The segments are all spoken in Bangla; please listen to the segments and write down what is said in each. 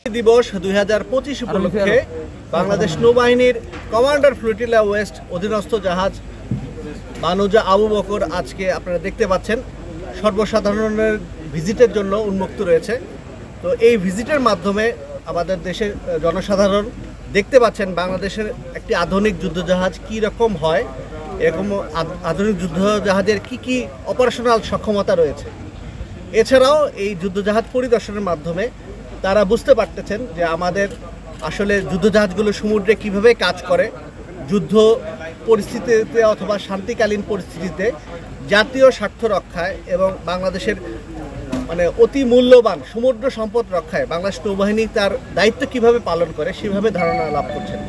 দিবস 2025 উপলক্ষে বাংলাদেশ নৌবাহিনীর কমান্ডার ফ্লোটিলা ওয়েস্ট অধীনস্থ জাহাজ বানুজা আবু বকর আজকে আপনারা দেখতে পাচ্ছেন সর্বসাধারণের ভিজিটের জন্য উন্মুক্ত রয়েছে। তো এই ভিজিটের মাধ্যমে আমাদের দেশের জনসাধারণ দেখতে পাচ্ছেন বাংলাদেশের একটি আধুনিক যুদ্ধজাহাজ কী রকম হয়, এরকম আধুনিক যুদ্ধজাহাজের কি অপারেশনাল সক্ষমতা রয়েছে। এছাড়াও এই যুদ্ধজাহাজ পরিদর্শনের মাধ্যমে তারা বুঝতে পারতেছেন যে আমাদের আসলে যুদ্ধজাহাজগুলো সমুদ্রে কিভাবে কাজ করে, যুদ্ধ পরিস্থিতিতে অথবা শান্তিকালীন পরিস্থিতিতে জাতীয় স্বার্থ রক্ষায় এবং বাংলাদেশের অতি মূল্যবান সমুদ্র সম্পদ রক্ষায় বাংলাদেশ নৌবাহিনী তার দায়িত্ব কিভাবে পালন করে সেভাবে ধারণা লাভ করছেন।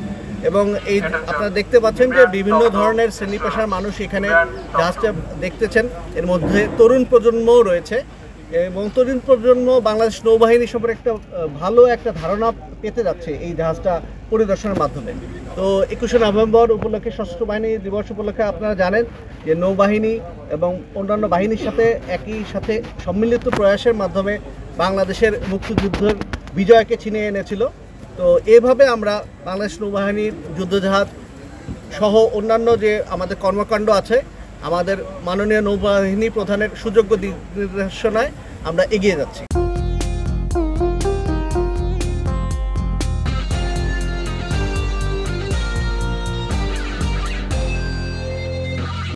এবং এই আপনারা দেখতে পাচ্ছেন যে বিভিন্ন ধরনের শ্রেণী পেশার মানুষ এখানে জাহাজটা দেখতেছেন। এর মধ্যে তরুণ প্রজন্মও রয়েছে এবং তরুণ প্রজন্ম বাংলাদেশ নৌবাহিনী সম্পর্কে একটা ভালো একটা ধারণা পেতে যাচ্ছে এই জাহাজটা পরিদর্শনের মাধ্যমে। তো 21শে নভেম্বর উপলক্ষে সশস্ত্র বাহিনী দিবস উপলক্ষে আপনারা জানেন যে নৌবাহিনী এবং অন্যান্য বাহিনীর সাথে একই সাথে সম্মিলিত প্রয়াসের মাধ্যমে বাংলাদেশের মুক্তিযুদ্ধের বিজয়কে ছিনিয়ে এনেছিল। তো এভাবে আমরা বাংলাদেশ নৌবাহিনীর যুদ্ধজাহাজ সহ অন্যান্য যে আমাদের কর্মকাণ্ড আছে আমাদের মাননীয় নৌবাহিনী প্রধানের সুযোগ্য দিক নির্দেশনায় আমরা এগিয়ে যাচ্ছি।